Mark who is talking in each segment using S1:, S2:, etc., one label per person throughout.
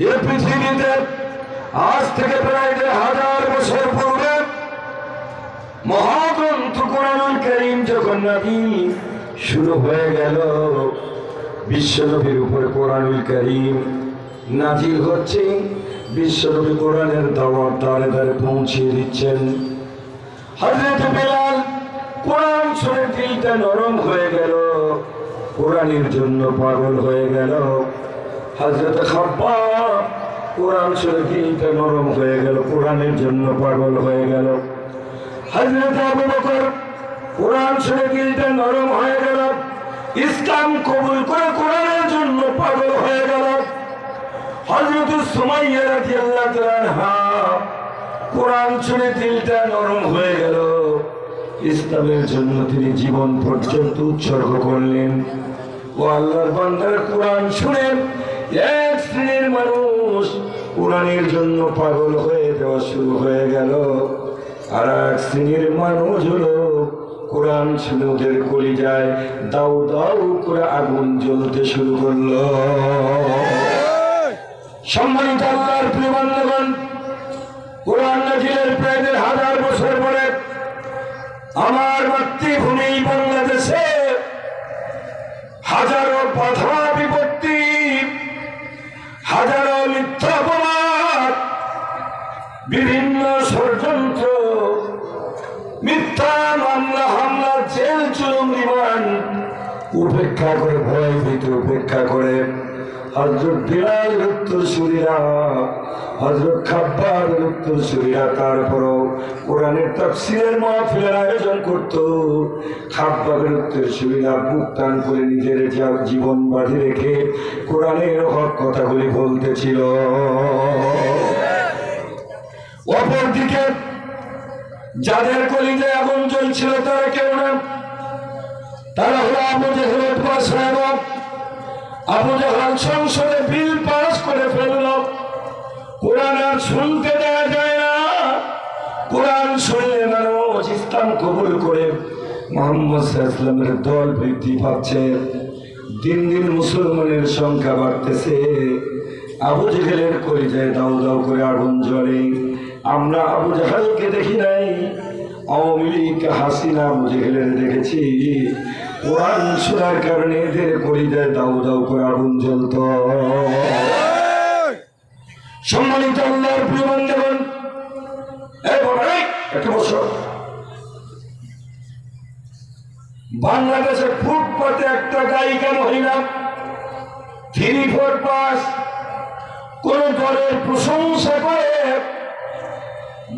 S1: এ পৃথিবীতে আজ থেকে প্রায় 1000 বছর পূর্বে মহাগ্রন্থ কোরআনুল কারীম যখন নাযিল শুরু হয়ে গেল, বিশ্বনবীর উপর কোরআনুল কারীম নাযিল হচ্ছে। বিশ্বনবী কোরআনের দাওয়াত দ্বারে দ্বারে পৌঁছে দিচ্ছেন। হযরত বিলাল কোরআন শুনে দিলটা নরম হয়ে গেল, কোরআনের জন্য পাগল হয়ে গেল। হযরত খাব্বাব কোরআন শুনে দিলটা নরম হয়ে গেল, কোরআনের জন্য পাগল হয়ে গেল। হযরত আবু বকর কোরআন শুনে দিলটা নরম হয়ে গেল, ইসলাম কবুল করে কোরআনের জন্য পাগল হয়ে গেল। হযরত সুমাইয়া রাদিয়াল্লাহু তাআলা আনহা কোরআন শুনে দিলটা নরম হয়ে গেল, ইসলামের জন্য তিনি জীবন পর্যন্ত উৎসর্গ করলেন। ও আল্লাহর বান্দার, কোরআন শুনে এক শ্রেণীর মানুষ কোরআনের জন্য পাগল হয়ে যাওয়া শুরু হয়ে গেল, আর এক শ্রেণীর মানুষ হলো কোরআন শুনে ওদের কলিজায় দাউ দাউ করে আগুন জ্বলতে শুরু করলো। সম্মানিত আল্লাহর প্রিয় বান্দাগণ, কোরআন নাযিলের প্রায় 1000 বছর পরে আমার মাতৃভূমি বাংলাদেশে হাজারো বাধা বিপত্তি, হাজারো মিথ্যা অপবাদ, বিভিন্ন ষড়যন্ত্র, মিথ্যা মামলা হামলা, জেল জুলুম রিমান্ড উপেক্ষা করে, ভয় ভীতি উপেক্ষা করে হযরত বিলালের উত্তরসূরিরা, হযরত খাব্বাবের উত্তরসূরিরা তারপরও কোরআনের তাফসীরের মাহফিলের আয়োজন করত। খাব্বাবের উত্তরসূরিরা বুক টান করে নিজের জীবন বাঁধি রেখে কোরআনের হক কথাগুলি বলতেছিল। অপরদিকে যাদের কলিজায় আগুন জ্বলছিল তারা কেউ না, তারা হলো আবু জেহেল সাহেব। আবু জেহেল সংসদে বিল পাস করে ফেলল, কোরআন আর শুনতে দেওয়া যায় না। কোরআন শুনলে মানুষ ইসলাম কবুল করে মুহাম্মদ সাল্লাল্লাহু আলাইহি ওয়াসাল্লামের দল বৃদ্ধি পাচ্ছে, দিন দিন মুসলমানের সংখ্যা বাড়তেছে। আবু জেহেলের কলিজায় দাউ দাউ করে আগুন জ্বলে। আমরা আবু জেহেলকে দেখি নাই, আওয়ামী লীগ হাসিনা আবু জেহেলের দেখেছি। কোরআন শোনার কারণে এদের কলিজায় দাউ দাউ করে আগুন জ্বলত। সম্মানিত আল্লাহর প্রিয় বান্দাগণ, একটা বছর বাংলাদেশে ফুটপাতে একটা গায়িকা মহিলা 3-4 পাস কোন দলের প্রশংসা করে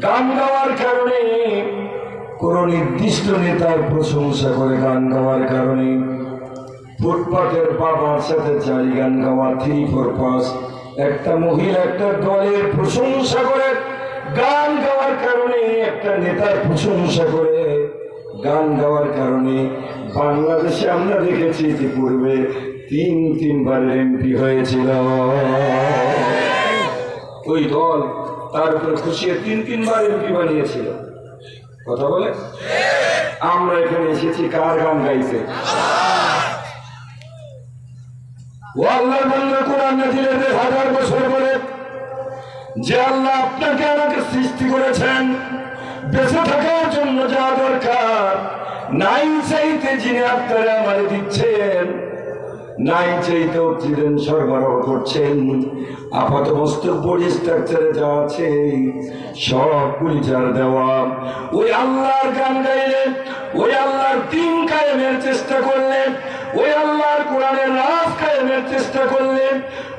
S1: গান গাওয়ার কারণে, কোন নির্দিষ্ট নেতার প্রশংসা করে গান গাওয়ার কারণে ফুটপাতের বাবার সাথে 4 গান গাওয়া 3-4 পাস একটা মহিলা একটা দলের প্রশংসা করে গান গাওয়ার কারণে, একটা নেতার প্রশংসা করে গান গাওয়ার কারণে বাংলাদেশে আমরা দেখেছি ইতিপূর্বে 3-3 এমপি হয়েছিল। ওই দল তার উপরে খুশিয়ে 3-3 এমপি বানিয়েছিল। কথা বলে আমরা এখানে এসেছি কার গান গাইছে? ও আল্লাহর বান্দা, কোরআন নাযিলের 1000 বছর পরে যে আল্লাহ আপনাকে আমাকে সৃষ্টি করেছেন, বেঁচে থাকার জন্য যা দরকার নাই চাইতে যিনি আপনারা আমারে দিচ্ছেন, নাই চাইতে অক্সিজেন সরবরাহ করছেন, আপাত মস্তক বডি স্ট্রাকচারে যা আছে সবগুলি যার দেওয়া, ওই আল্লাহর গান গাইলেন, ওই আল্লাহর দ্বীন কায়েমের চেষ্টা করলেন, ওই আল্লাহর কোরআনের রাজ কায়েমের চেষ্টা করলেন,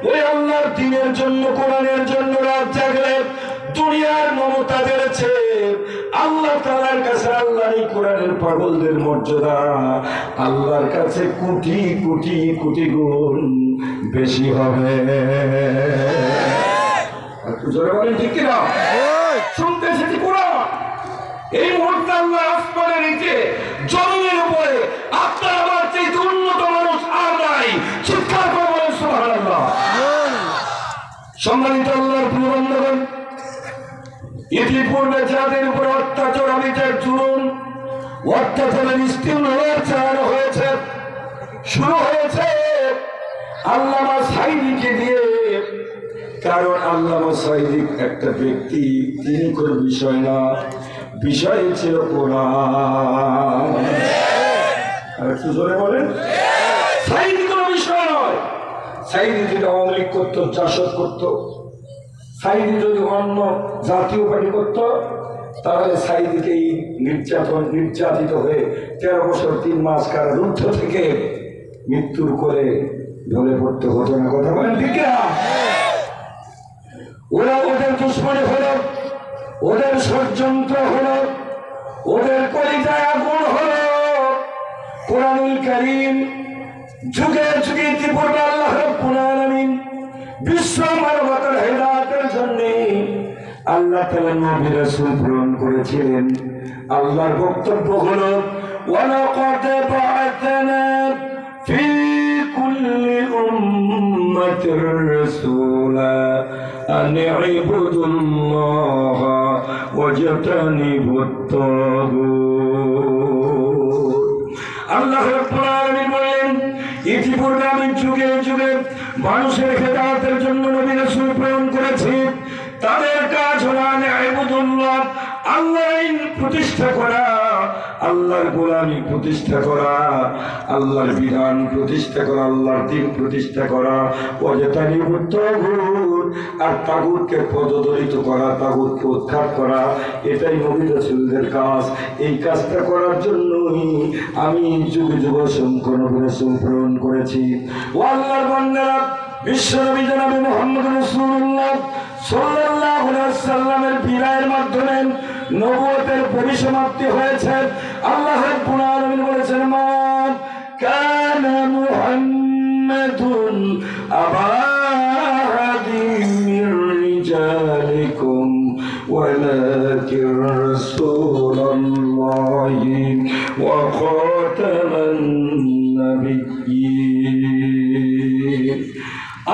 S1: ওই আল্লাহর দ্বীনের জন্য কোরআনের জন্য রাত জাগলেন। দুনিয়ার মমতা বেড়েছে, আল্লাহ তাআলার কাছে আল্লাহর এই কোরআনের পাগলদের মর্যাদা আল্লাহর কাছে কোটি কোটি কোটি গুণ বেশি হবে। একটু জোরে বলেন ঠিক কিনা? শুনতে এসেছি কোরআন। এই মুহূর্তে আল্লাহ আসমানের নিচে জমিনের উপরে আপনার আমার চেয়ে উন্নত মানুষ আর নাই। চিৎকার করে বলেন সুবহানাল্লাহ। সম্মানিত আল্লাহর প্রিয় বান্দাগণ, ইতিপূর্বে যাদের উপর অত্যাচার অবিচার জুলুম অত্যাচারের স্টিম চালানো হয়েছে, শুরু হয়েছে আল্লামা সাঈদীকে দিয়ে কারণ আল্লামা সাঈদী একটা ব্যক্তি, তিনি কোনো বিষয় না, বিষয় ছিল কোরআন। আর একটু জোরে বলেন। সাঈদী কোনো বিষয় নয়। সাঈদী যদি আওয়ামী লীগ করতো, জাসদ করতো, সাঈদী যদি অন্য জাতীয় পার্টি করতো, তাহলে সাঈদীকে নির্যাতিত হয়ে 13 বছর 3 মাস কারারুদ্ধ থেকে মৃত্যুর কোলে ঢলে পড়তে হতো না। কথা বলেন ঠিক না? ওরা ওদের দুশ্মনী হলো, ওদের ষড়যন্ত্র হলো, ওদের কলিজায় আগুন হলো। কোরআনুল কারীম যুগে যুগে ইতিপূর্বে আল্লাহ রাব্বুল আলামিন বিশ্ব মানবতার হেদায়েতের জন্য আল্লাহ তাআলা নবী রাসূল প্রেরণ করেছিলেন। আল্লাহর বক্তব্য হলো ওয়ালাকাদ বা'আতনা ফি কুল্লি উম্মাতির রাসূলা আন ইবুদুল্লাহা ওয়াজতানিবুত তাগুত। আল্লাহ রাব্বুল আলামিন বলেন, ইতিপূর্বে আমি যুগে যুগে মানুষের হেদায়েতের জন্য নবী রাসূল প্রেরণ করেছি। তাদের কাজ হলো আইবুদুল্লাহ, আল্লাহর আইন প্রতিষ্ঠা করা, আল্লাহর গোলামি প্রতিষ্ঠা করা, আল্লাহর বিধান প্রতিষ্ঠা করা, আল্লাহর দ্বীন প্রতিষ্ঠা করা, ওয়াজতানিবুত তাগুত, আর তাগুতকে পদদলিত করা, তাগুতকে উৎখাত করা। এটাই নবী রাসূলদের কাজ। এই কাজটা করার জন্যই আমি যুগে যুগে অসংখ্য নবী রাসূল প্রেরণ করেছি। ও আল্লাহর বান্দারা, বিশ্বনবী জনাবে মুহাম্মদ রাসূলুল্লাহ সাল্লাল্লাহু আলাইহি ওয়াসাল্লামের বিদায়ের মাধ্যমে নবুয়তের পরিসমাপ্তি হয়েছে। আল্লাহ রাব্বুল আলামিন বলেছেন, মা কানা মুহাম্মাদুন আবা আহাদিন মির রিজালিকুম ওয়ালাকিন রাসূলুল্লাহি ওয়া খাতামান নাবিয়্যিন।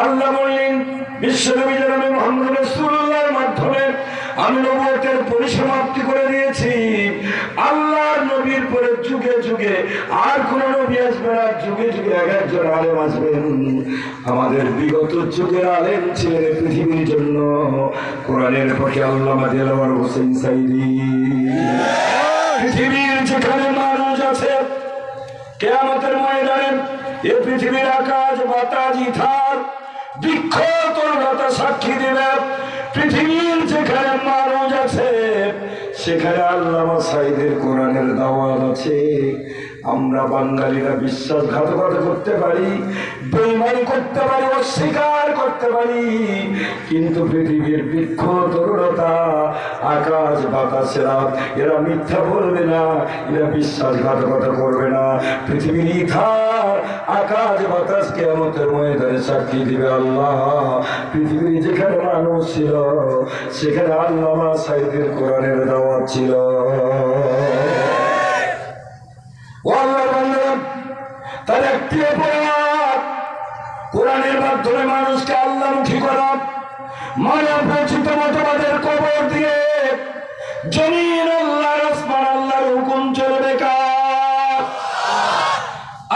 S1: আল্লাহ বললেন, বিশ্বনবী জনাবে মুহাম্মদ রাসূলুল্লাহর মাধ্যমে আমি নবুয়তের পরিসমাপ্তি করে দিয়েছি। আল্লাহর নবীর পরে যুগে যুগে আর কোন নবী আসবে না, যুগে যুগে এক একজন আলেম আসবেন। আমাদের বিগত যুগের আলেম ছিলেন পৃথিবীর জন্য কোরআনের পক্ষে আল্লামা দেলাওয়ার হোসেন সাঈদী। পৃথিবীর যেখানে মানুষ আছে, কিয়ামতের ময়দানে এ পৃথিবীর আকাশ বাতাস ইথার বৃক্ষ তরুণতা সাক্ষী দেবে, পৃথিবীর যেখানে মানুষ আছে সেখানে আল্লামা সাঈদীর কোরআনের দাওয়াত আছে। আমরা বাঙালিরা বিশ্বাসঘাতকতা করতে পারি, বেঈমানি করতে পারি, অস্বীকার করতে পারি, কিন্তু পৃথিবীর বৃক্ষ তরুণতা আকাশ বাতাসেরা এরা মিথ্যা বলবে না, এরা বিশ্বাসঘাতকতা করবে না। পৃথিবীর ইথার আকাশ বাতাস কিয়ামতের ময়দানে সাক্ষী দিবে আল্লাহ পৃথিবীর যেখানে মানুষ ছিল সেখানে আল্লামা সাঈদীর কোরআনের দাওয়াত ছিল। তার একটি অপরাধ কোরআনের মাধ্যমে মানুষকে আল্লাহমুখী করা, মানব রচিত মতবাদের কবর দিয়ে জমিন আল্লাহর, আসমান আল্লাহর হুকুম চলবে কার?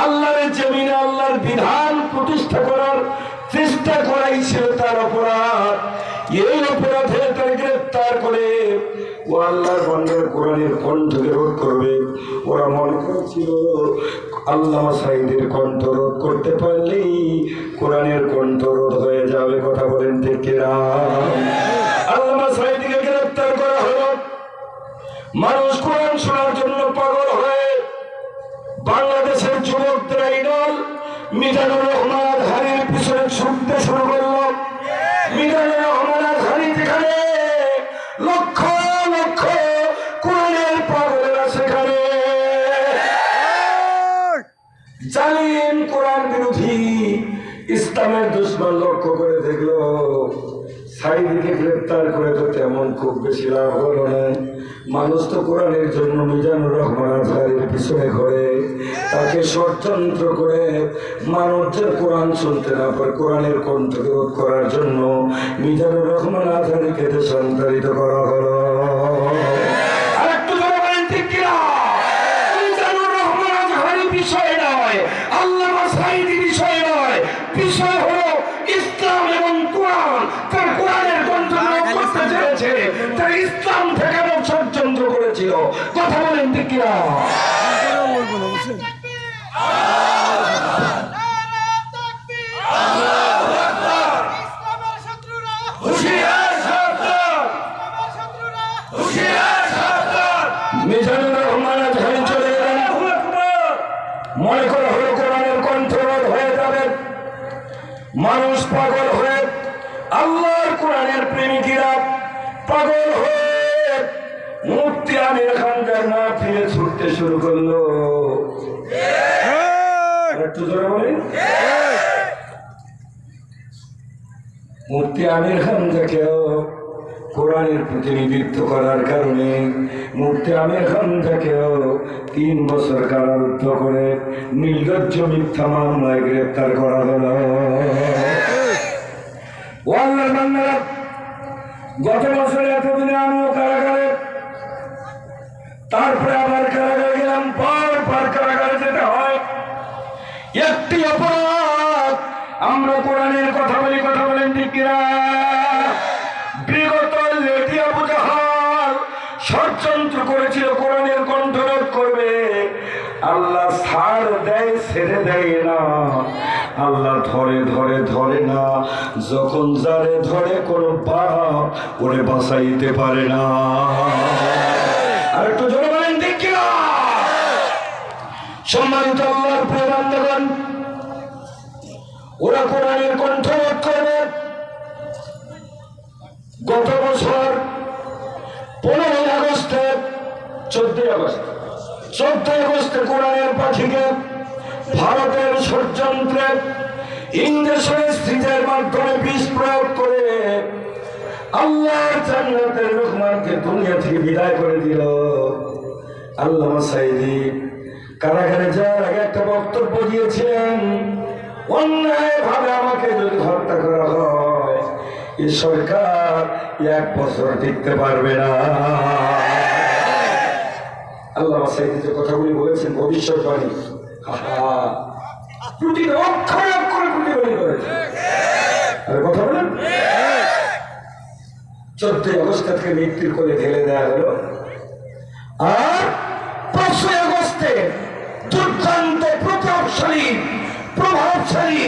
S1: আল্লাহর জমিনে আল্লাহর বিধান প্রতিষ্ঠা করার চেষ্টা করাই ছিল তার অপরাধ। এই অপরাধে তার গ্রেফতার করে ও আল্লাহর বান্দার কোরআনের কণ্ঠকে রোধ করবে। ওরা মনে করেছিল আল্লামা সাঈদীর কণ্ঠ রোধ করতে পারলেই কোরআনের কণ্ঠ রোধ হয়ে যাবে। কথা বলেন ঠিক কিনা? আল্লামা সাঈদীকে গ্রেফতার করা হলো। মানুষ কোরআন শোনার জন্য পাগল হয়ে বাংলাদেশের যুবকদের আইডল মিজানুর রহমান আজহারীর পিছনে ছুটতে শুরু করলো। মিজানুর রহমান আজহারী যেখানে, লক্ষ লক্ষ কোরআনের পাগলেরা সেখানে। জালিম কোরআন বিরোধী ইসলামের দুশমন লক্ষ্য করে দেখলো সাঈদীকে গ্রেফতার করে তো তেমন খুব বেশি লাভ হলো না। মানুষ তো কোরআনের জন্য মিজানুর রহমান আজহারীর পিছনে ঘরে, তাকে ষড়যন্ত্র করে মানুষের কোরআন শুনতে না পারে কোরআনের কণ্ঠকে রোধ করার জন্য মিজানুর রহমান আজহারীকে দেশান্তরিত করা হলো। বিষয় নয়, আল্লামা সাঈদী বিষয় নয়, বিষয় হলো ইসলাম এবং কোরআন। তার কোরআনের কণ্ঠ করতে চেয়েছে, তার ইসলাম ঠেকানোর ষড়যন্ত্র করেছিল। কথা বলেন ঠিক কিনা? মিজানুর রহমান যখন চলে গেলেন, মনে করা হলো কোরআনের কণ্ঠরোধ হয়ে যাবে, মানুষ পাগল হয়ে, আল্লাহর কোরআনের প্রেমিকেরা পাগল হয়ে মুফতি আমির খানকার না ফিরে ছুটতে শুরু করলো। একটু জোরে বলেন। মুফতি আমির খানকেও কোরআনের প্রতিনিধিত্ব করার কারণে মুফতি আমির খানকেও 3 বছর কারারুদ্ধ করে নির্লজ্জ মিথ্যা মামলায় গ্রেফতার করা হলো। গত বছর এতদিনে আমিও কারাগারে, তারপরে আবার কারাগারে গেলাম, পর কারাগারে যেতে হয়। একটি অপরাধ, আমরা কোরআনের কথা বলি, কথা বলেন ঠিক কিনা? বিগত লেডি আবু জাহাল ষড়যন্ত্র করেছিল কোরআনের কণ্ঠরোধ করবে। আল্লাহ ছাড় দেয়, ছেড়ে দেয় না। আল্লাহ ধরে না, যখন যারে ধরে কোন পাপ ওরে বাঁচাইতে পারে না। আর একটু জোরে বলেন ঠিক কিনা? সম্মানিত আল্লাহর প্রিয় বান্দাগণ, ওরা কোরআনের কণ্ঠরোধ করবে। গত বছর 15 আগস্টে 14 আগস্টে কোরআনের পাখিকে ভারতের ষড়যন্ত্রে ইংরেজের সিজের মাধ্যমে বিষ প্রয়োগ করে আল্লাহর জান্নাতের রহমানকে দুনিয়া থেকে বিদায় করে দিল। আল্লামা সাঈদী কারাগারে যাওয়ার আগে একটা বক্তব্য দিয়েছিলেন, অন্যায় ভাবে আমাকে যদি হত্যা করা হয় এই সরকার 1 বছর টিকতে পারবে না। আল্লামা সাঈদী যে কথাগুলি বলেছেন ভবিষ্যৎবাণী, প্রতিটা অক্ষরে অক্ষরে প্রতিবাদী করেছে। আর কথা বলেন, 14 আগস্ট থেকে মৃত্যুর কোলে ঢেলে দেওয়া হলো। আর 5 আগস্টে দুর্দান্ত প্রভাবশালী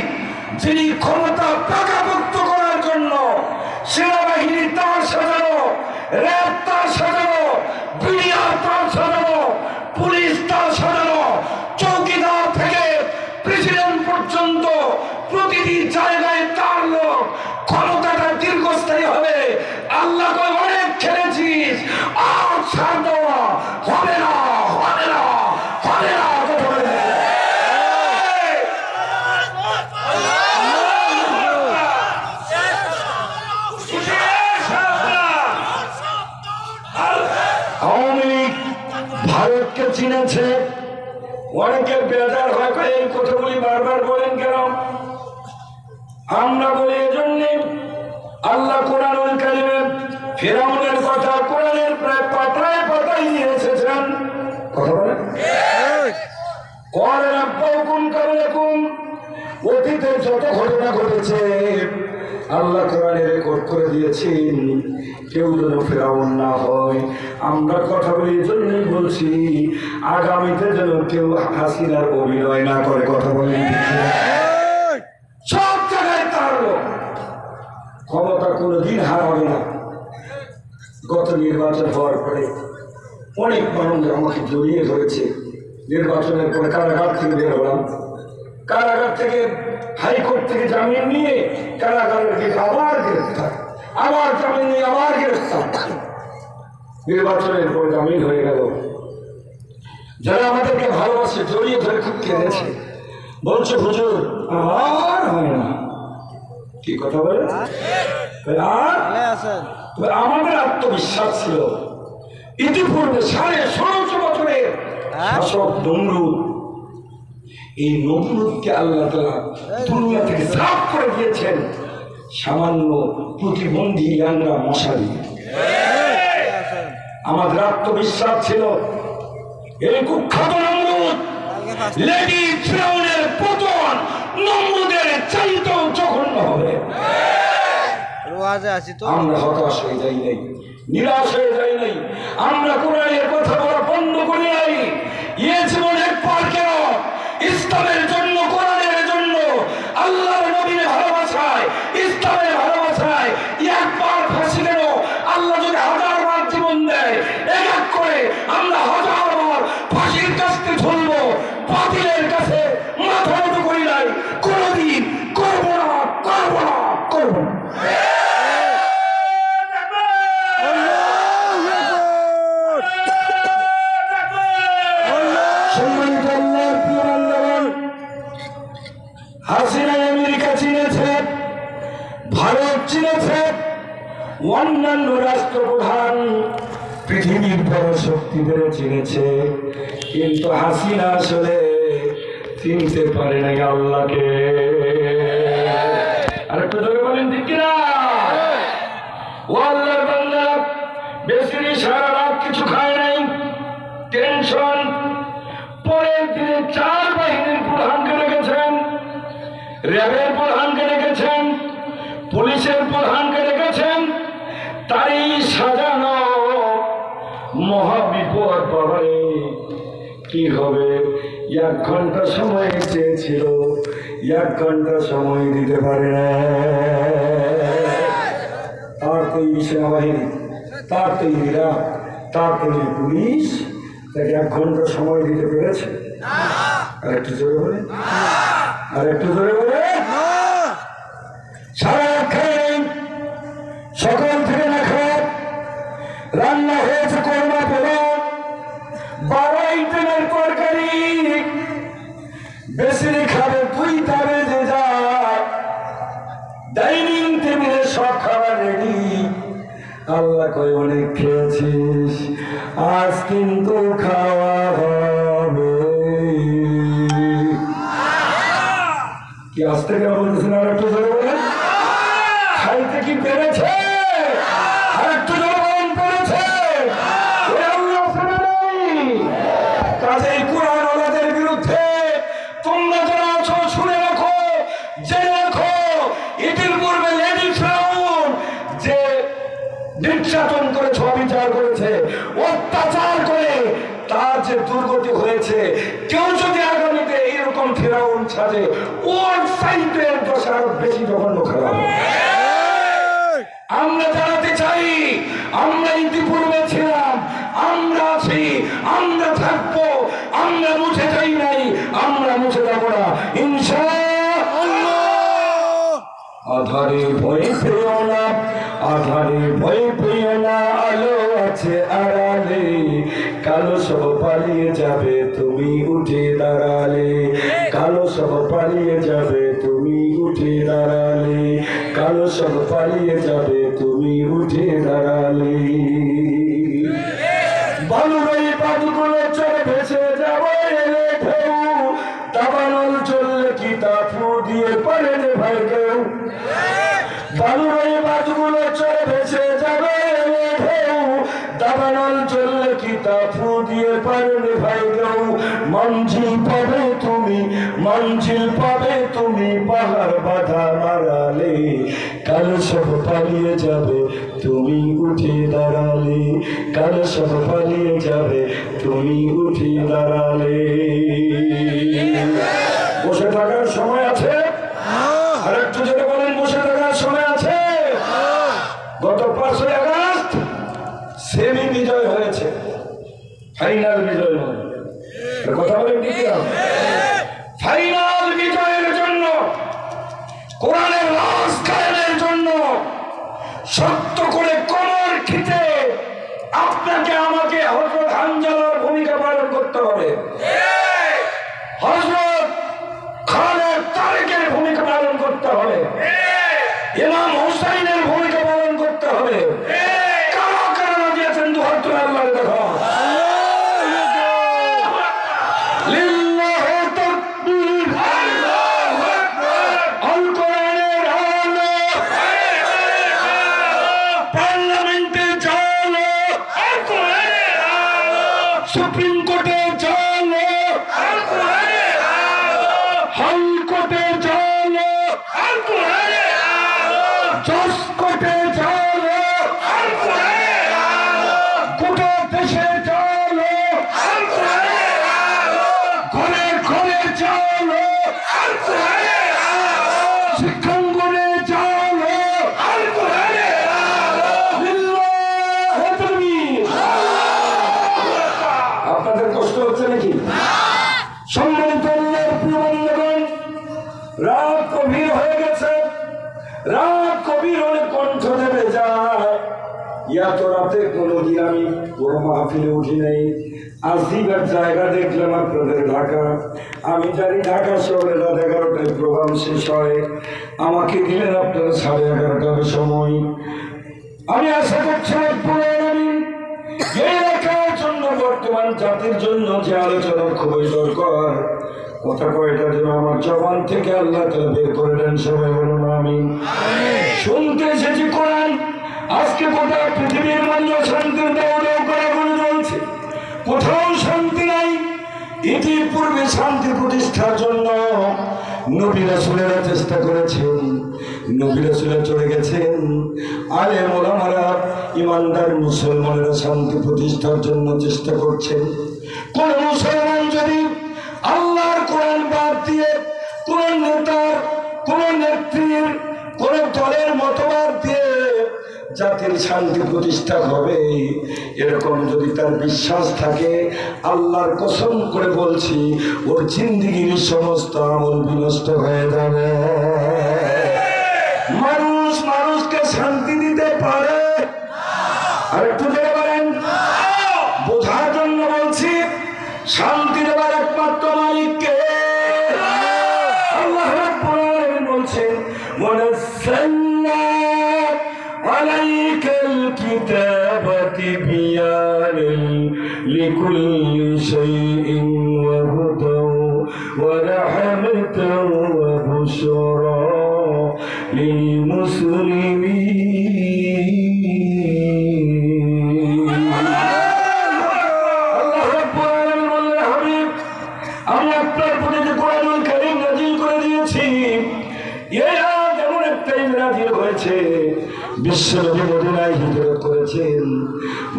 S1: যিনি ক্ষমতা পাকাপোক্ত করার জন্য সেনাবাহিনী তার সাজানো, র্যাব তার সাজানো, বিডিআর তার সাজানো, পুলিশ তার সাজানো, চৌকিদার থেকে প্রেসিডেন্ট পর্যন্ত প্রতিটি জায়গায় তার লোক, ক্ষমতাটা দীর্ঘস্থায়ী হবে। আল্লাহ অনেক খেলেছিস, আর ছাড় দেওয়া হবে না, হবে না, হবে না। আওয়ামী লীগ ভারতকে চিনেছে, অনেকের বেজার হয়, এই কথাগুলি বারবার বলেন কেন? আমরা বলি এজন্যে, আল্লাহ কোরআনুল কারীমে ফিরআউনের কথা কোরআনের প্রায় পাতায় পাতায় নিয়ে এসেছেন। কথা বলেন, ক্বালা রাব্বুকুম কাবলাকুম, অতীতে যত ঘটনা ঘটেছে আল্লাহ কোরআনে রেকর্ড করে দিয়েছেন, কেউ যেন ফিরআউন না হয়। আমরা কথা বলি এজন্যই বলছি, আগামীতে যেন কেউ হাসিনার অভিনয় না করে। কথা বলেন, সব জায়গায় তার ক্ষমতা কোনোদিন হারাবে না। গত নির্বাচন হওয়ার পরে অনেক মানুষ আমাকে জড়িয়ে ধরেছে। নির্বাচনের পরে কারাগার থেকে বের হলাম, কারাগার থেকে হাইকোর্ট থেকে জামিন নিয়ে কারাগারের থেকে আবার গ্রেফতার, আবার জামিন নিয়ে আবার গ্রেফতার। নির্বাচনের পরে জামিন হয়ে গেল। যারা আমাদেরকে ভালোবাসে জড়িয়ে ধরে খুব কেঁদেছে, বলছে হুজুর আর হয় না। কি কথা বলে? আমাদের আত্মবিশ্বাস ছিল ইতিপূর্বে 1650 বছরের শাসক নমরুদ, এই নমরুদকে আল্লাহ তাআলা দুনিয়া থেকে সাফ করে দিয়েছেন সামান্য প্রতিবন্ধী আমরা মশা দিয়ে। আমাদের আত্মবিশ্বাস ছিল এই কুখ্যাত নমরুদ, লেডি ফিরআউনের পতন নমরুদের চাইতেও জঘন্য হবে।
S2: ওয়াজে আছি তো
S1: আমরা হতাশ হয়ে যাই নাই, নিরাশ হয়ে যাই নাই, আমরা কোরআনের কথা বলা বন্ধ করি নাই। এ জীবন একবার কেন ইসলামের জন্য, কোরআনের জন্য, আল্লাহর নবীর ভালোবাসায়, ইসলামের ভালোবাসায় একবার ফাঁসি কেন? আল্লাহ যদি 1000বার জীবন দেয়, এক এক করে আমরা 1000বার ফাঁসির কাছে ঝুলবো। বাতিলের কাছে মাথা নত করি নাই, কোনদিন করবো না, করবো না, করবো না। হাসিনা আমেরিকা চিনেছে, ভারত চিনেছে, অন্যান্য রাষ্ট্রপ্রধান পৃথিবীর বড় শক্তিদের চিনেছে, কিন্তু হাসিনা আসলে চিনতে পারে নাই আল্লাহকে। আর একটু জোরে বলেন ঠিক কিনা? ও আল্লাহর বান্দা, বেশি সারা রাত কিছু খায় নাই, টেনশন। পরের দিনে 4 বাহিনীর প্রধানকে রেখেছেন, র্যাবের প্রধানকে রেখেছেন, পুলিশের প্রধানকে রেখেছেন। তারই সাজানো মহাবিপদ। বাবারে কি হবে? 1 ঘন্টা সময় চেয়েছিল, 1 ঘন্টা সময় দিতে পারে না। তার তৈরি সেনাবাহিনী, তার তৈরি র্যাব, তার তৈরি পুলিশ তাকে 1 ঘন্টা সময় দিতে পেরেছে? আর একটু জোরে বলে, আর একটু জোরে বলে। সারা খাই, সকাল থেকে না খায়, রান্না হয়েছে কোরমা পোলাও, 12 আইটেমের তরকারি, বেশি খাবে 2টা বেজে যায়, ডাইনিং টেবিলে সব খাবার রেডি। আল্লাহ কই অনেক খেয়েছিস, আজ কিন্তু খাওয়া হবে। কি আসতে কেন বলতেছেন? আর একটু জোরে বলেন। খাইতে কি পেরেছে? আর একটু জোরে বলেন, পেরেছে? কাজেই কুরআন ওয়ালাদের বিরুদ্ধে তোমরা যারা আছো শুনে রাখো, জেনে রাখো, এটির পূর্বে লেডি ফিরাউন যে নির্যাতন করেছে, অবিচার করেছে, অত্যাচার করে তার যে দুর্গতি হয়েছে, কেউ যদি আগামীতে এরকম ফিরাউন সাজে, ওর সাইডের দশা বেশি জঘন্য খারাপ। আমরা জানাতে চাই, আমরা ইতিপূর্বে ছিলাম, আমরা আছি, আমরা থাকবো, আমরা মুছে যাই নাই, আমরা মুছে যাবো না ইনশাআল্লাহ। আধারে ভয় পেও না, আধারে ভয় পেও না, আলো আছে আড়ালে, কালো সব পালিয়ে যাবে তুমি উঠে দাঁড়ালে, কালো সব পালিয়ে যাবে তুমি উঠে দাঁড়ালে, কালো সব পালিয়ে যাবে তুমি উঠে দাঁড়ালে। বালুবাই পাদুগুলো চলে ভেসে যাবো এলে ঢেউ, দাবানল চললে কি তা ফু দিয়ে পারে রে ভাই কেউ। বালুবাই পাদুগুলো চলে ভেসে যাবে এলে ঢেউ, দাবানল চললে কি তা ফু দিয়ে পারে রে ভাই কেউ। মঞ্জিল পাবে তুমি, মঞ্জিল পাবে তুমি, পাহাড় বাধা মারালে, কাল সব পালিয়ে যাবে তুমি উঠে দাঁড়ালে, কাল সব পালিয়ে যাবে তুমি উঠে দাঁড়ালে। বসে থাকার সময় আছে? আর একটু যেটা বলেন, বসে থাকার সময় আছে? গত 5ই আগস্ট সেমি বিজয় হয়েছে, ফাইনাল বিজয় নয়। কথা বলেন ঠিক না? ফাইনাল বিজয়ের জন্য, কোরআনের রাজ কায়েমের জন্য শক্ত করে কোমর খিচে আপনাকে আমাকে হযরত হানজালার ভূমিকা পালন করতে হবে, হযরত খালেদ তারেকের ভূমিকা পালন করতে হবে, ইমাম হুসাইনের ভূমিকা পালন করতে হবে। কারা কারা দিয়েছেন দুহাত তুলে আল্লাহর দেখা। সুপ্রিম কোর্টে চলো, হাইকোর্টে চলো, জজ কোর্টে রাত কবির হলে কণ্ঠ দেবে যায়। এত রাতে কোনোদিন আমি বড় মাহফিলে উঠি নাই। আসিবার জায়গা দেখলাম আপনাদের ঢাকা। আমি জানি ঢাকা শহরে রাত 11টায় প্রোগ্রাম শেষ হয়। আমাকে দিলেন আপনারা 11:30টার সময়। আমি আশা করছিলাম এই এলাকার জন্য, বর্তমান জাতির জন্য যে আলোচনা খুবই দরকার, কথা কয়টা যেন আমার জবান থেকে আল্লাহ তাআলা বের করে দেন। সবাই বলুন আমিন। শুনতে এসেছি কোরআন। আজকে গোটা পৃথিবীর মধ্যে শান্তির দাও দাও করে চলছে, কোথাও শান্তি নাই। ইতিপূর্বে শান্তি প্রতিষ্ঠার জন্য নবী রাসূলেরা চেষ্টা করেছেন, নবী রাসূলেরা চলে গেছেন। আলেম ওলামারা, ইমানদার মুসলমানেরা শান্তি প্রতিষ্ঠার জন্য চেষ্টা করছেন। কোন মুসলমান যদি আল্লাহর কোরআন বাদ দিয়ে কোন নেতার, কোন নেত্রীর, কোন দলের মতবাদ দিয়ে জাতির শান্তি প্রতিষ্ঠা হবে, এরকম যদি তার বিশ্বাস থাকে, আল্লাহর কসম করে বলছি, ওর জিন্দেগীর সমস্ত আমল বিনষ্ট হয়ে যাবে। মানুষ মানুষকে শান্তি দিতে পারে? আর একটু জোরে বলেন। বোঝার জন্য বলছি, শান্তি দেবার একমাত্র মালিককে। আল্লাহ রাব্বুল আলামিন বলছেন, ওয়ানাজ্জালনা আলাইকাল কিতাবা তিবয়ানান লিকুল্লি শাইইন ওয়া হুদান ওয়া রাহমাতান ওয়া বুশরা লিল মুসলিমিন। আল্লাহ রাব্বুল আলামিন বললেন, হাবিব, আমি আপনার প্রতি যে কোরআনুল কারীম নাযিল করে দিয়েছি, এরা যেমন একটাই নাযিল হয়েছে। বিশ্বনবী মদিনায় হিজরত করেছেন,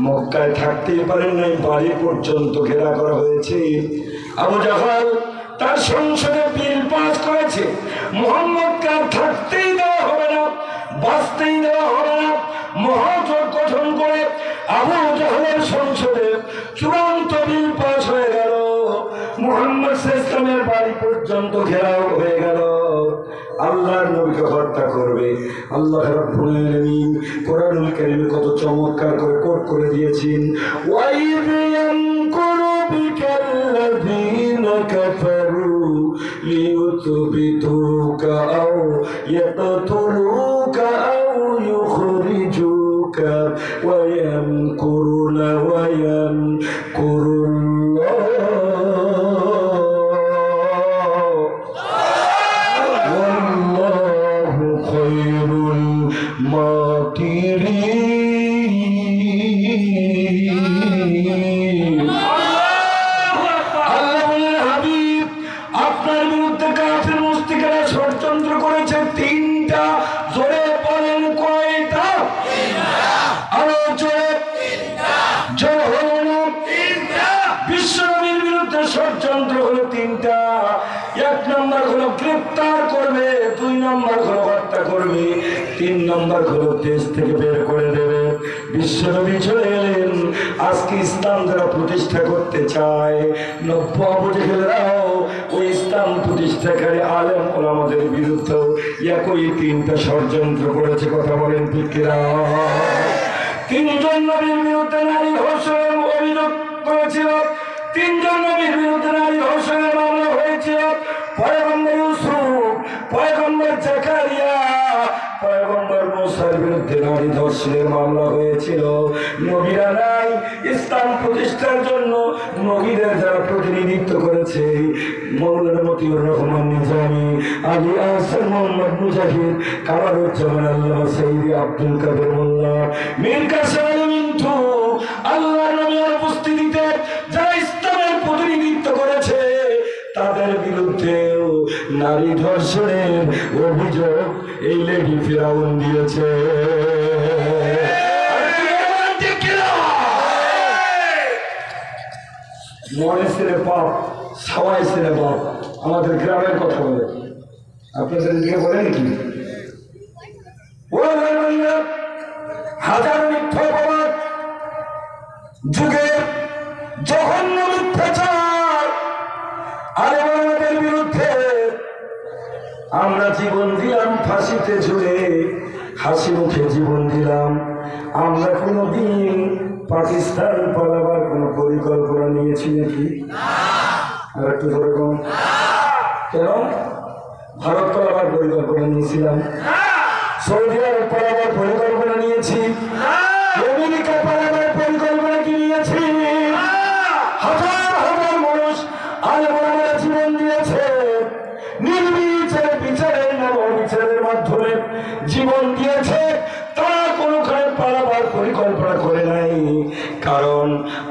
S1: মক্কায় থাকতেই পারেন নাই, বাড়ি পর্যন্ত ঘেরা করা হয়েছে। আবু জাহল তার সংসদে বিল পাস করেছে, মুহাম্মদকে আর থাকতেই দেওয়া হবে না, বাঁচতেই দেওয়া হবে না। মহাজোট গঠন করে আবু জাহলের সংসদে চূড়ান্ত বিল পাস হয়ে গেল। মুহাম্মদ ইসলামের বাড়ি পর্যন্ত ঘেরাও হয়ে গেল। আল্লাহর নবীকে হত্যা করবে। আল্লাহ রাব্বুল আলামিন কোরআনুল কারীমে কত চমৎকার করে কোট করে দিয়েছেন, ওয়াইদ ইয়ামকুরু বিকাল্লাযীনা কাফারু লিয়ুথবিতুকা আও ইয়াকতুলুকা আও ইউখরিজুকা ওয়া ইয়ামকুরুনা ওয়া ইয়ামকুরুল্লাহ ষড়যন্ত্র হলো তিনটা। এক নম্বর হলো গ্রেপ্তার করবে, 2 নম্বর হলো হত্যা করবে, 3 নম্বর হলো দেশ থেকে বের করে দেবে। বিশ্বনবী চলে এলেন। আজকে ইসলাম যারা প্রতিষ্ঠা করতে চায়, নব্য আবু জেহেলরাও ওই ইসলাম প্রতিষ্ঠাকারী আলেম ওলামাদের বিরুদ্ধে একই 3টা ষড়যন্ত্র করেছে। কথা বলেন ঠিক কিনা? 3 জন নবীর বিরুদ্ধে নারী ধর্ষণের অভিযোগ করেছিল, 3 জন নবীর বিরুদ্ধে নারী ধর্ষণের মামলা হয়েছিল। পয়গম্বর ইউসুফ, পয়গম্বর জাকারিয়া, পয়গম্বর মুসার বিরুদ্ধে নারী ধর্ষণের মামলা হয়েছিল। নবীরা নাই, ইসলাম প্রতিষ্ঠার জন্য নবীদের যারা প্রতিনিধিত্ব করেছে, মৌলানা মতিউর রহমান নিজামী, আলী আহসান মোহাম্মদ মুজাহিদ, কামারুজ্জামান আল্লাহ সাইদি, আব্দুল কাদের মোল্লা, মীর কাসেম আলী মিন্টু, আল্লাহ নবীর উপস্থিতিতে যারা ইসলামের প্রতিনিধিত্ব করেছে, তাদের বিরুদ্ধেও নারী ধর্ষণের অভিযোগ এই লেডি ফিরাউন দিয়েছে। মনে ছেলে বাপ, সবাই ছেলে বাপ। আমাদের গ্রামের কথা বলে, আপনাদের দিকে বলে নাকি? হাজার মিথ্যা অপবাদ, যুগে জঘন্য মিথ্যাচার আর আমাদের বিরুদ্ধে আমরা জীবন দিলাম। হাসিতে ঝুলে হাসি মুখে জীবন দিলাম। আমরা কোনোদিন পাকিস্তান পালাবার কোনো পরিকল্পনা নিয়েছি নাকি? আর একটু ধরে কম কেন? ভারত পালাবার পরিকল্পনা নিয়েছিলাম, সৌদি আরব পালাবার পরিকল্পনা নিয়েছি, আমেরিকা পালাবার পরিকল্পনা কি নিয়েছি? হাজার হাজার মানুষ আলেমরা জীবন দিয়েছে, নির্বিচারে বিচারের নাম অবিচারের মাধ্যমে জীবন দিয়েছে। তারা কোনোখানে পালাবার পরিকল্পনা করে নাই, কারণ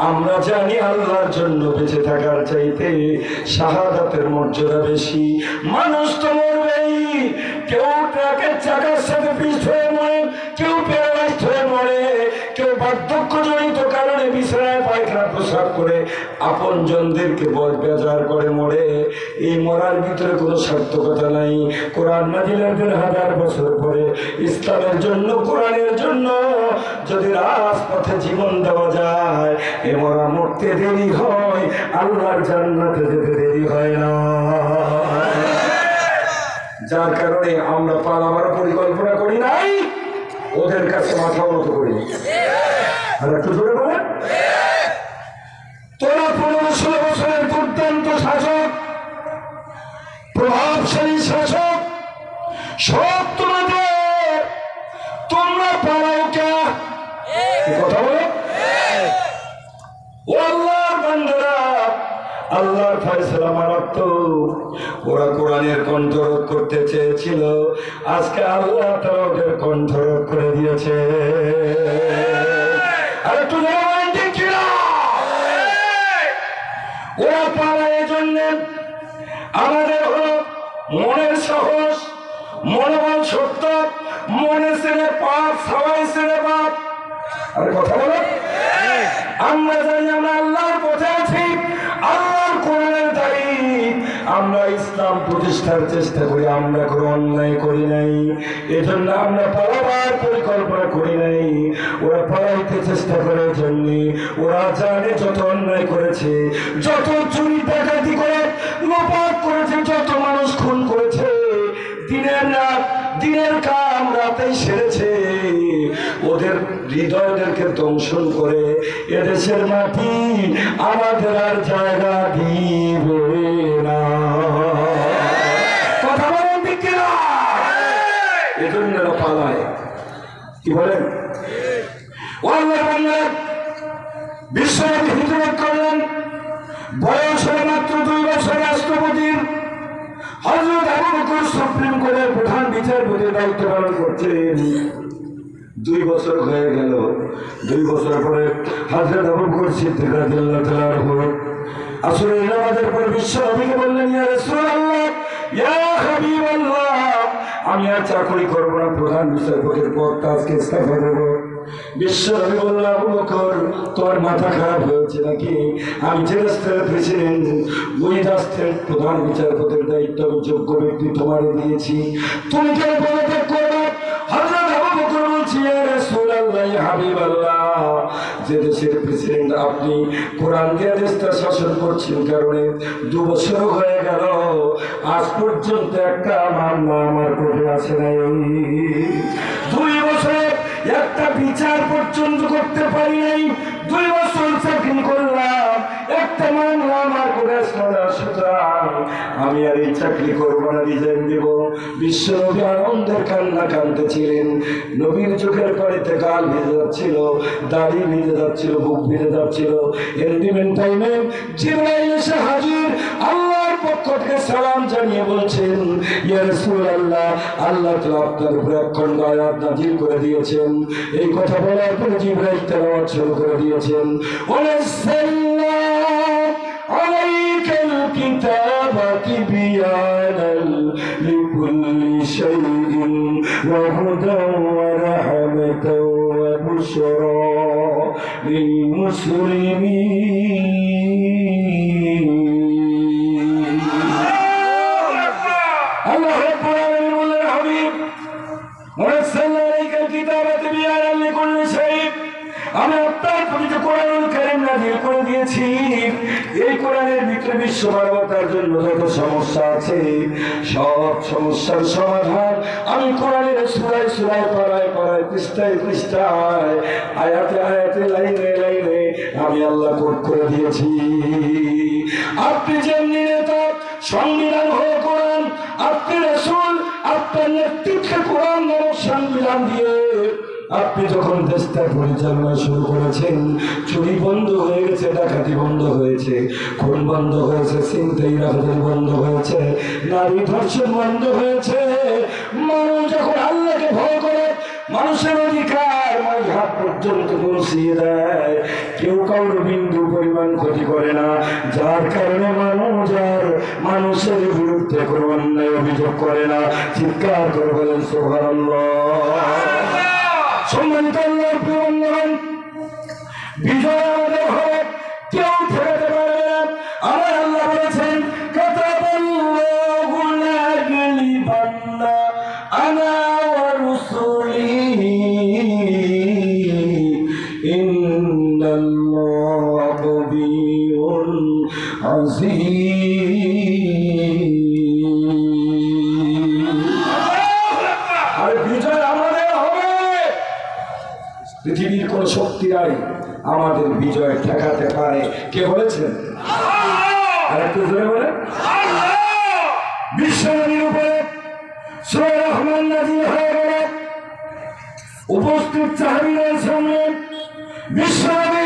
S1: আমরা জানি আল্লাহর জন্য বেঁচে থাকার চাইতে শাহাদাতের মর্যাদা বেশি। মানুষ তো মরবেই, কেউ ট্রাকের চাকার সাথে পিষ্ট হয়ে মরে, কেউ প্যারালাইজড হয়ে মরে, কেউ বার্ধক্যজনিত কারণে বিছানায় পায়খানা প্রসাব করে আপন জনদেরকে বেজার করে মরে। এই মরার ভিতরে কোনো সার্থকতা নাই। কোরআন নাজিলের 1000 বছর পরে ইসলামের জন্য, কোরআনের জন্য যদি রাজপথে জীবন দেওয়া যায়, এ মরা মরতে দেরি হয়, আল্লাহর জান্নাতে যেতে দেরি হয় না। যার কারণে আমরা পালাবার পরিকল্পনা করি নাই, ওদের কাছে মাথা উন্নত করি। আর একটু জোরে বলেন, তোরা 15-16 বছরের দুর্দান্ত শাসক, প্রভাবশালী শাসক, সব তোমাদের, তোমরা পালাও কে? কথা বলো। ও আল্লাহর বান্দারা, আল্লাহর ফয়সালা মারাত্মক। ওরা কোরআনের কণ্ঠরোধ করতে চেয়েছিল, আজকে আল্লাহ তাআলা ওদের কণ্ঠরোধ করে দিয়েছে। আর একটু ঠিক ছিল, ওরা পালায় জন্য আমাদের হলো মনের সাহস, মনোবল সত্য, মনে ছেড়ে পাপ, সবাই ছেড়ে পাপ। আরে কথা বলো। আমরা জানি আমরা আল্লাহর পথে আছি, আল্লাহর কোরআনের দায়ী, আমরা ইসলাম প্রতিষ্ঠার চেষ্টা করি, আমরা কোনো অন্যায় করি নাই, এজন্য আমরা পালাবার পরিকল্পনা করি নাই। ওরা পালাইতে চেষ্টা করার জন্য, ওরা জানে যত অন্যায় করেছে, যত চুরি ডাকাতি করে লোপাট করেছে, যত মানুষ খুন করেছে, দিনের কাম রাতেই সেরেছে, ওদের হৃদয়দেরকে দংশন করে এদেশের মাটি আমাদের আর জায়গা দিবে না। কথা বলেন ঠিক কিনা? এজন্য পালায়। কি বলেন? বিশ্বনবী হিজরত করলেন, বয়স হলো মাত্র 2 বছর। রাষ্ট্রপতির হযরত আবু বকর সুপ্রিম কোর্টের প্রধান বিচারপতির দায়িত্ব পালন করছেন। 2 বছর হয়ে গেল। 2 বছর পরে হযরত আবু বকর সিদ্দিক রাদিয়াল্লাহু তাআলা আনহু আসরের নামাজের পর বিশ্বনবীকে বললেন, ইয়া রাসূলুল্লাহ, ইয়া হাবিবাল্লাহ, আমি আর চাকরি করব না, প্রধান বিচারপতির পদটা আজকে ইস্তফা দেব। বিশ্বনবী বললেন, আবু বকর, তোমার মাথা খারাপ হয়েছে নাকি? আমি যে রাষ্ট্রের প্রেসিডেন্ট, ওই রাষ্ট্রের প্রধান বিচারপতির দায়িত্ব আমি যোগ্য ব্যক্তি তোমার দিয়েছি, তুমি কেন পদত্যাগ করবে? হযরত আবু বকর বলছি, ইয়া রাসূলুল্লাহ, ইয়া হাবিবাল্লাহ, যে দেশের প্রেসিডেন্ট আপনি, কোরআন দিয়ে দেশটা শাসন করছেন কারণে 2 বছর হয়ে গেল, আজ পর্যন্ত একটা মামলা আমার কোর্টে আসে নাই। 2 বছরে একটা বিচার পর্যন্ত করতে পারি নাই। 2 বছর চাকরি করলাম, একটা মামলা আমার কোর্টে আসলো না। সুতরাং আমি আর এই চাকরি করবো না, রিজাইন দেব। বিশ্বনবী আনন্দের কান্না কাঁদতেছিলেন, নবীর চোখের পানিতে গাল ভিজে যাচ্ছিল, দাড়ি ভিজে যাচ্ছিল, বুক ভিজে যাচ্ছিল। এন্ডিমেন্ট টাইমে জিবরাইল এসে হাজির, আল্লাহর পক্ষ থেকে সালাম জানিয়ে বলছেন, ইয়া রাসূলুল্লাহ, আল্লাহ তাআলা আপনার উপরে অখণ্ড আয়াত নাযিল করে দিয়েছেন। এই কথা বলার পরে জিবরাইল তেলাওয়াত শুরু করে দিয়েছেন, ওয়ানাজ্জালনা আলাইকাল কিতাবা তিবয়ানাল লিকুল্লি শাইইন ওয়া হুদান ওয়া রাহমাতান ওয়া বুশরা লিল মুসলিমিন। আল্লাহ রাব্বুল আলামিন বলেন, হাবিব, ওয়ানাজ্জালনা আলাইকাল কিতাবা তিবয়ানাল লিকুল্লি শাইইন, আমি আপনার প্রতি যে কোরআনুল কারীম নাযিল করে দিয়েছি, এই কোরআনের ভিতরে বিশ্ব মানবতার জন্য যত সমস্যা আছে সব সমস্যার সমাধান আমি কোরআনের সূরায় সূরায় পারায় পারায় পৃষ্ঠায় পৃষ্ঠায় আয়াতে আয়াতে লাইনে লাইনে আমি আল্লাহ কোট করে দিয়েছি। আপনি যেমনি নেতা, সংবিধান হয়ে কোরআন, আপনি রাসূল, আপনার নেতৃত্বে কোরআন নামক সংবিধান দিয়ে আপনি যখন দেশটা পরিচালনা শুরু করেছেন, চুরি বন্ধ হয়ে গেছে, ডাকাতি বন্ধ হয়েছে, খুন বন্ধ হয়েছে, ছিনতাই রাখাতি বন্ধ হয়েছে, নারী ধর্ষণ বন্ধ হয়েছে। মানুষ যখন আল্লাহকে ভয় করে মানুষের অধিকার হাত পর্যন্ত পৌঁছিয়ে দেয়, কেউ কারোর বিন্দু পরিমাণ ক্ষতি করে না, যার কারণে মানুষ আর মানুষের বিরুদ্ধে কোনো অন্যায় অভিযোগ করে না। চিৎকার করে বলেন সুবহানাল্লাহ। সম্মানিত আল্লাহর প্রিয় বন্ধুগণ, বিজয় আমাদের হবে, কেউ ঠেকাতে পারবে না। আমার আল্লাহ বলেছেন, কাতাবাল্লাহু লায়াগলিবান্না আনা ওয়া রুসুলি ইন্নাল্লাহা কাবিয়ুন আযীম। আর বিজয় আমাদের হবে, পৃথিবীর কোন শক্তি নাই আমাদের বিজয় ঠেকাতে পারে। কে বলেছেন? আর একটু জোরে বলে। বিশ্বনবীর উপরে সূরা রহমান নাযিল হয়ে গেল। উপস্থিত সাহাবীদের সামনে বিশ্বনবী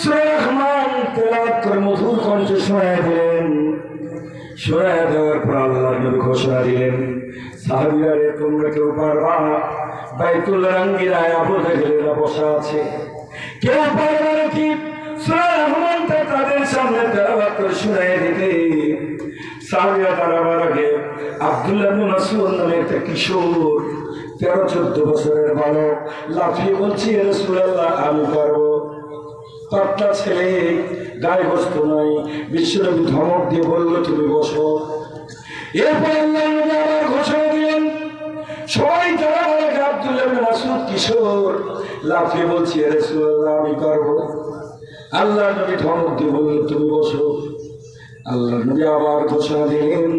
S1: সূরা রহমান তেলাওয়াত করে মধুর কণ্ঠে শোনায় দিলেন। শোনায় দেওয়ার পর আল্লাহর নবী ঘোষণা দিলেন, সাহাবীরা রে, তোমরা কেউ পারবা বাইতুল্লাহ আঙ্গিনায় আবু জাহেলেরা বসা আছে, কেউ পারবে নাকি সূরা রহমানটা তাদের সামনে তেলাওয়াত করে শোনায় দিতে? সাহাবীরা তারাবার আগে আব্দুল্লাহ ইবনে মাসউদ নামে একটা কিশোর 13-14 বছরের বালক লাফিয়ে বলছে, ইয়া রাসূলুল্লাহ আমি পারবো। পাতলা ছেলে, গায়ে গোস্ত নাই। বিশ্বনবী ধমক দিয়ে বলল, তুমি বসো। এরপর আল্লাহ নবী আবার ঘোষণা দিলেন, সবাই তারা বলে আব্দুল্লাহ ইবনে মাসউদ কিশোর লাফিয়ে বলছে, ইয়া রাসূলুল্লাহ আমি পারবো। আল্লাহ নবী ধমক দিয়ে বলল, তুমি বসো। আল্লাহ নবী আবার ঘোষণা দিলেন,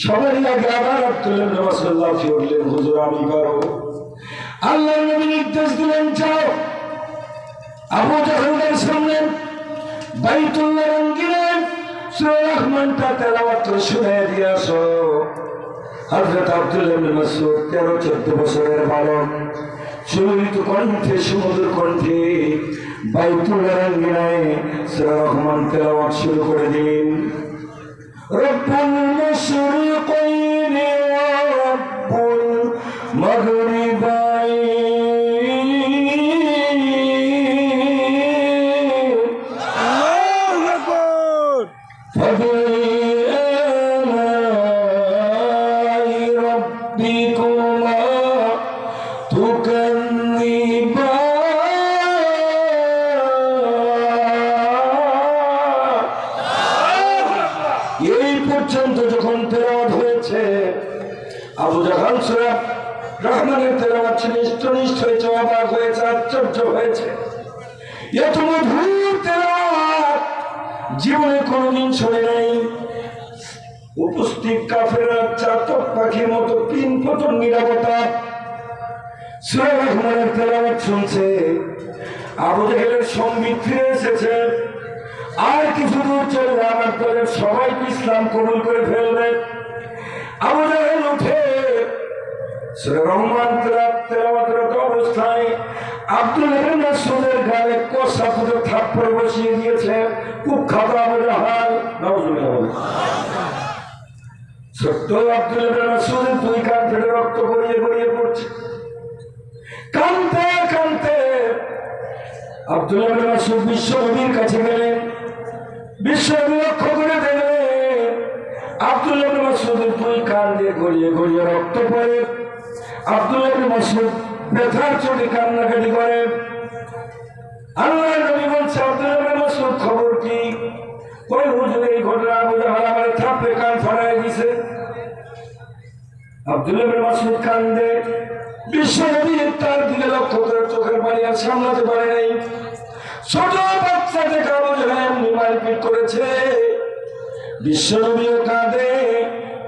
S1: সবাই আগে আবার আব্দুল্লাহ ইবনে মাসউদ লাফিয়ে উঠলেন, হুজুর আমি পারবো। আল্লাহ নবী নির্দেশ দিলেন, যাও আবু জাহেলের সামনে বাইতুল্লাহ আঙ্গিনায় সূরা রহমানটা তেলাওয়াত করে শুনিয়ে দিয়ে আসো। হযরত আব্দুল্লাহ ইবনে মাসউদ 13-14 বছরের বালক সুললিত কণ্ঠে, সুমধুর কণ্ঠে বাইতুল্লাহ আঙ্গিনায় সূরা রহমান তেলাওয়াত শুরু করে দিলেন। রব্বুল মাশরিকাইনি ওয়া রব্বুল মাগরিবাইন আল্লাহু আকবার ফাবিআলাই রাব্বিকুমা তুকান্নিবান। এই পর্যন্ত যখন তেলাওয়াত হয়েছে, আবু জাহেল সূরা রহমানের তেলাওয়াত নিষ্ঠ হয়েছে, অবাক হয়েছে, আশ্চর্য হয়েছে। এত মধুর তেলাওয়াত জীবনে কোনোদিন শুনে নাই। উপস্থিত কাফেররা চাতক পাখির মতো তিন পতন নিরাপত্তা সূরা রহমানের তেলাওয়াত শুনছে। আবু জাহেলের সম্বিত ফিরে এসেছে। আর কিছু দূর চলে আমার দলের সবাই ইসলাম কবুল করে ফেলবে। আবু জাহেল উঠে সূরা রহমান তেলাওয়াতরত অবস্থায় আব্দুল্লাহ ইবনে মাসউদের গায়ে কষা পুরো থাপ্পড় বসিয়ে দিয়েছে। কুখ্যাত আবু জাহেল, নাউজুবিল্লাহ। ছোট্ট আব্দুল্লাহ ইবনে মাসউদের দুই কান থেকে রক্ত গড়িয়ে গড়িয়ে পড়ছে। কাঁদতে কাঁদতে আব্দুল্লাহ ইবনে মাসউদ বিশ্বনবীর কাছে গেলেন। বিশ্বনবী লক্ষ্য করে দেখলেন আব্দুল্লাহ ইবনে মাসউদের দুই কান দিয়ে গড়িয়ে গড়িয়ে রক্ত পড়ে। আব্দুল্লাহ ইবনে মাসউদ ব্যথার চোটে কান্নাকাটি করে। আল্লাহর নবী বলছে, আব্দুল্লাহ ইবনে মাসউদ খবর কি? কই হুজুর, এই ঘটনা আবু জাহেল আমার থাপড়ে কান ফাড়ায় দিছে। আব্দুল্লাহ ইবনে মাসউদ কান্দে। বিশ্বনবী তার দিকে লক্ষ্য করে চোখের পানি আর সামলাতে পারে নাই। ছোট বাচ্চাকে কারো এমনি মারপিট করেছে, বিশ্বনবীও কাঁদে,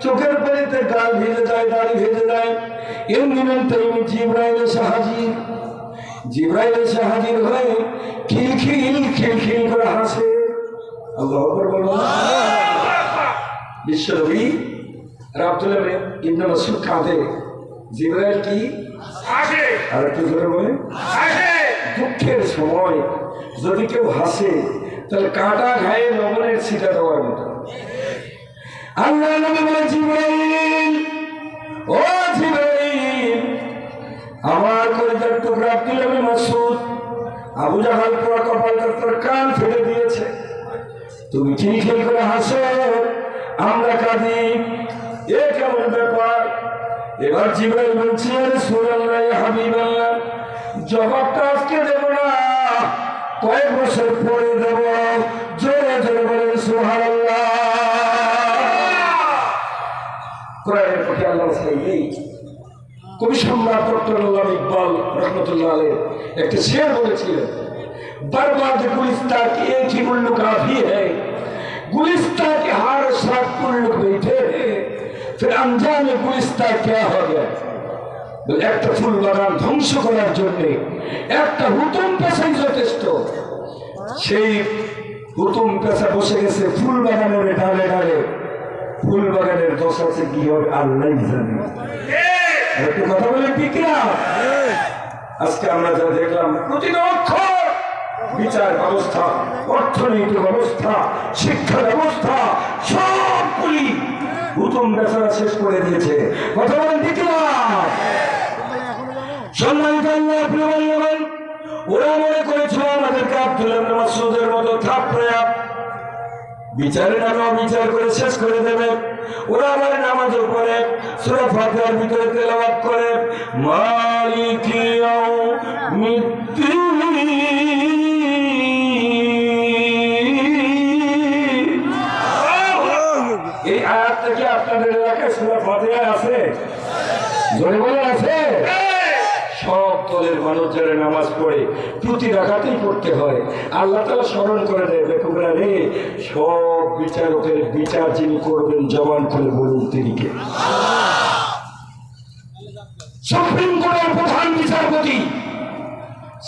S1: চোখের পানিতে গাল ভিজে যায়, দাড়ি ভিজে যায়। এমনি টাইমে জিবরাইল এসে হাজির। জিবরাইল এসে হাজির হয়ে খিলখিল খিলখিল করে হাসে। আল্লাহু আকবার বলুন। বিশ্বনবী আব্দুল্লাহ ইবনে মাসউদ কাঁদে, জিবরাইল কি হাসে। আর একটু জোরে বলে হাসে। দুঃখের সময় যদি কেউ হাসে তাহলে কাঁটা ঘায়ে লবণের ছিটা দেওয়ার মতো। আল্লাহ নবী বলে, জিবরাইল, ও জিবরাইল, আমার কলিজার টুকরা আব্দুল্লাহ ইবনে মাসউদ, আবু জাহাল পুরো কপালটা তোর কান ফেলে দিয়েছে, তুমি খিলখিল করে হাসো, আমরা কাঁদি, এ কেমন ব্যাপার? এবার জিবরাইল বলছে, রাসূলুল্লাহ, হাবিবাল্লাহ, জবাবটা আজকে দেব না, কয়েক বছর পরে দেব। জোরে জোরে বলেন সুবহানাল্লাহ। কোরআনের প্রতি আল্লাহ সাইলেই কবি সম্রাট ডক্টর আল্লামা ইকবাল রহমতুল্লাহ আলাইহি একটা শের বলেছিলেন, बर्बाद गुलिस्ता की एक ही मुल्लू काफी है, गुलिस्ता के हार साथ मुल्लू बैठे हैं, फिर अंजाम गुलिस्ता क्या हो गया? একটা ফুল বাগান ধ্বংস করার জন্য একটা হুতুম পেশাই যথেষ্ট। সেই হুতুম পেশা বসে গেছে ফুল বাগানের ডালে ডালে, ফুল বাগানের দশ আছে কি হবে আল্লাহ জানে। একটু কথা বলে ঠিক না? আজকে আমরা যা দেখলাম, প্রতিটা অক্ষর বিচার ব্যবস্থা, অর্থনৈতিক ব্যবস্থা, শিক্ষা ব্যবস্থা সবগুলি হুতুম বেচারা শেষ করে দিয়েছে। কথা বলেন ঠিক না? সম্মানিত আল্লাহ প্রিয় বন্ধুগণ, ওরা মনে করেছিল আমাদেরকে আব্দুল্লাহ ইবনে মাসউদের মতো থাপড়ে বিচারের নামে বিচার করে শেষ করে দেবে। ওরা আমার নামাজের পরে সূরা ফাতিহার ভিতরে তেলাওয়াত করে, মালিকি ইয়াউমিদ্দিন, এই আয়াতটা কি আপনাদের এলাকায় সূরা ফাতিহায় আছে? জোরে বলে আছে? সব দলের মানুষ যারা নামাজ পড়ে প্রতি রাকাতেই পড়তে হয়। আল্লাহ তাআলা স্মরণ করে দেয়, বেকুবরা রে, সব বিচারকের বিচার যিনি করবেন জবান করে বলুন তিনি কে? সুপ্রিম কোর্টের প্রধান বিচারপতি